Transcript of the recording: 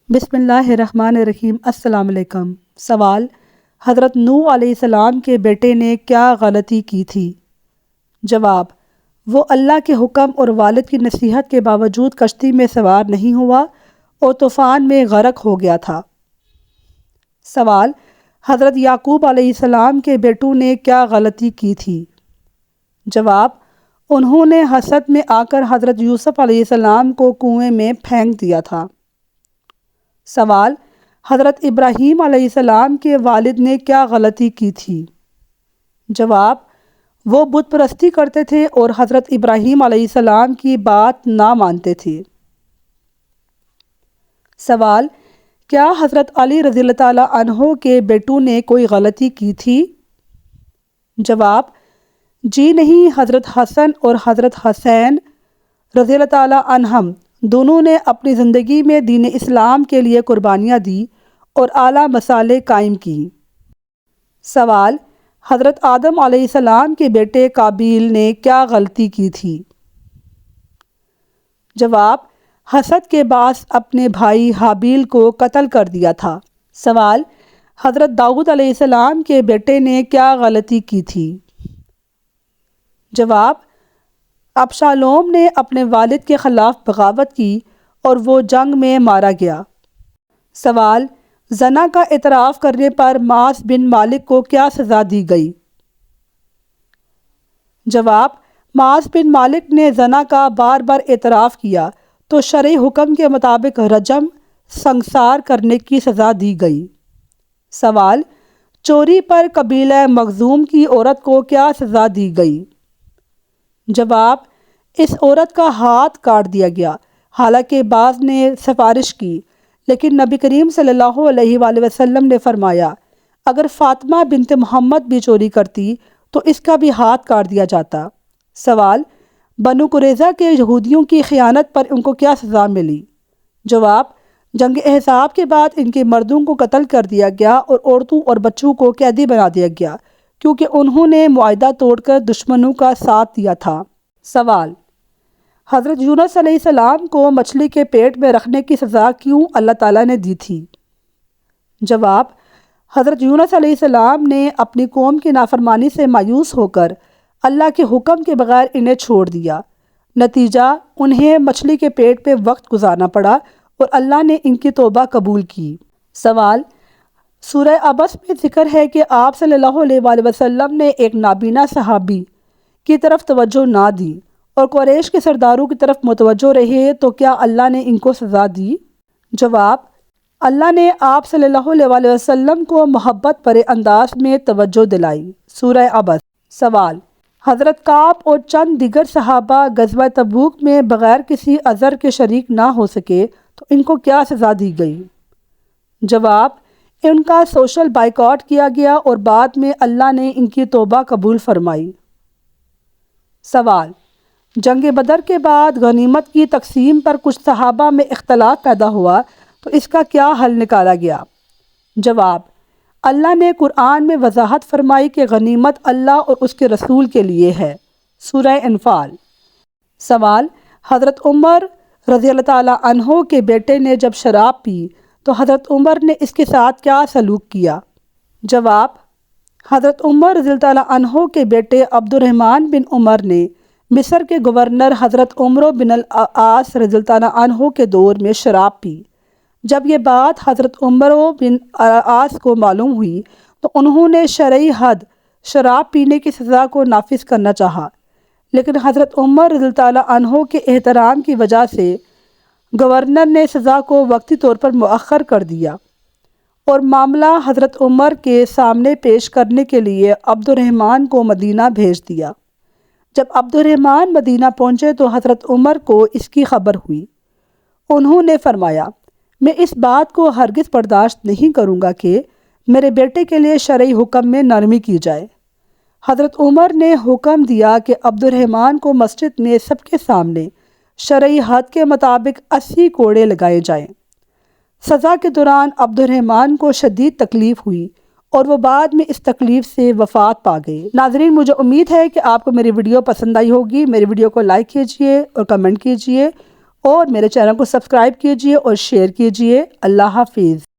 بسم اللہ الرحمن الرحیم۔ السلام علیکم۔ سوال: حضرت نوح علیہ السلام کے بیٹے نے کیا غلطی کی تھی؟ جواب: وہ اللہ کے حکم اور والد کی نصیحت کے باوجود کشتی میں سوار نہیں ہوا اور طوفان میں غرق ہو گیا تھا۔ سوال: حضرت یعقوب علیہ السلام کے بیٹوں نے کیا غلطی کی تھی؟ جواب: انہوں نے حسد میں آ کر حضرت یوسف علیہ السلام کو کنویں میں پھینک دیا تھا۔ سوال: حضرت ابراہیم علیہ السلام کے والد نے کیا غلطی کی تھی؟ جواب: وہ بت پرستی کرتے تھے اور حضرت ابراہیم علیہ السلام کی بات نہ مانتے تھے۔ سوال: کیا حضرت علی رضی اللہ تعالیٰ عنہ کے بیٹوں نے کوئی غلطی کی تھی؟ جواب: جی نہیں، حضرت حسن اور حضرت حسین رضی اللہ تعالیٰ عنہم دونوں نے اپنی زندگی میں دین اسلام کے لیے قربانیاں دی اور اعلیٰ مصالح قائم کی۔ سوال: حضرت آدم علیہ السلام کے بیٹے قابیل نے کیا غلطی کی تھی؟ جواب: حسد کے باعث اپنے بھائی حابیل کو قتل کر دیا تھا۔ سوال: حضرت داؤد علیہ السلام کے بیٹے نے کیا غلطی کی تھی؟ جواب: ابشالوم نے اپنے والد کے خلاف بغاوت کی اور وہ جنگ میں مارا گیا۔ سوال: زنا کا اعتراف کرنے پر معاذ بن مالک کو کیا سزا دی گئی؟ جواب: معاذ بن مالک نے زنا کا بار بار اعتراف کیا تو شرعی حکم کے مطابق رجم سنگسار کرنے کی سزا دی گئی۔ سوال: چوری پر قبیلہ مخزوم کی عورت کو کیا سزا دی گئی؟ جواب: اس عورت کا ہاتھ کاٹ دیا گیا۔ حالانکہ بعض نے سفارش کی، لیکن نبی کریم صلی اللہ علیہ وآلہ وسلم نے فرمایا اگر فاطمہ بنت محمد بھی چوری کرتی تو اس کا بھی ہاتھ کاٹ دیا جاتا۔ سوال: بنو قریظہ کے یہودیوں کی خیانت پر ان کو کیا سزا ملی؟ جواب: جنگ احزاب کے بعد ان کے مردوں کو قتل کر دیا گیا اور عورتوں اور بچوں کو قیدی بنا دیا گیا کیونکہ انہوں نے معاہدہ توڑ کر دشمنوں کا ساتھ دیا تھا۔ سوال: حضرت یونس علیہ السلام کو مچھلی کے پیٹ میں رکھنے کی سزا کیوں اللہ تعالیٰ نے دی تھی؟ جواب: حضرت یونس علیہ السلام نے اپنی قوم کی نافرمانی سے مایوس ہو کر اللہ کے حکم کے بغیر انہیں چھوڑ دیا، نتیجہ انہیں مچھلی کے پیٹ پہ وقت گزارنا پڑا اور اللہ نے ان کی توبہ قبول کی۔ سوال: سورہ عبس میں ذکر ہے کہ آپ صلی اللہ علیہ وآلہ وسلم نے ایک نابینا صحابی کی طرف توجہ نہ دی اور قریش کے سرداروں کی طرف متوجہ رہے تو کیا اللہ نے ان کو سزا دی؟ جواب: اللہ نے آپ صلی اللہ علیہ وآلہ وسلم کو محبت بھرے انداز میں توجہ دلائی۔ سورہ عبس۔ سوال: حضرت کعب اور چند دیگر صحابہ غزوہ تبوک میں بغیر کسی عذر کے شریک نہ ہو سکے تو ان کو کیا سزا دی گئی؟ جواب: ان کا سوشل بائیکاٹ کیا گیا اور بعد میں اللہ نے ان کی توبہ قبول فرمائی۔ سوال: جنگ بدر کے بعد غنیمت کی تقسیم پر کچھ صحابہ میں اختلاف پیدا ہوا تو اس کا کیا حل نکالا گیا؟ جواب: اللہ نے قرآن میں وضاحت فرمائی کہ غنیمت اللہ اور اس کے رسول کے لیے ہے۔ سورہ انفال۔ سوال: حضرت عمر رضی اللہ تعالیٰ عنہ کے بیٹے نے جب شراب پی تو حضرت عمر نے اس کے ساتھ کیا سلوک کیا؟ جواب: حضرت عمر رضی اللہ تعالیٰ عنہ کے بیٹے عبد الرحمن بن عمر نے مصر کے گورنر حضرت عمرو بن العاص رضی اللہ تعالیٰ عنہ کے دور میں شراب پی۔ جب یہ بات حضرت عمرو بن العاص کو معلوم ہوئی تو انہوں نے شرعی حد شراب پینے کی سزا کو نافذ کرنا چاہا، لیکن حضرت عمر رضی اللہ تعالیٰ عنہ کے احترام کی وجہ سے گورنر نے سزا کو وقتی طور پر مؤخر کر دیا اور معاملہ حضرت عمر کے سامنے پیش کرنے کے لیے عبد الرحمن کو مدینہ بھیج دیا۔ جب عبد الرحمن مدینہ پہنچے تو حضرت عمر کو اس کی خبر ہوئی۔ انہوں نے فرمایا میں اس بات کو ہرگز برداشت نہیں کروں گا کہ میرے بیٹے کے لیے شرعی حکم میں نرمی کی جائے۔ حضرت عمر نے حکم دیا کہ عبد الرحمن کو مسجد میں سب کے سامنے شرعی حد کے مطابق 80 کوڑے لگائے جائیں۔ سزا کے دوران عبد الرحمن کو شدید تکلیف ہوئی اور وہ بعد میں اس تکلیف سے وفات پا گئے۔ ناظرین، مجھے امید ہے کہ آپ کو میری ویڈیو پسند آئی ہوگی۔ میری ویڈیو کو لائک کیجئے اور کمنٹ کیجئے اور میرے چینل کو سبسکرائب کیجیے اور شیئر کیجیے۔ اللہ حافظ۔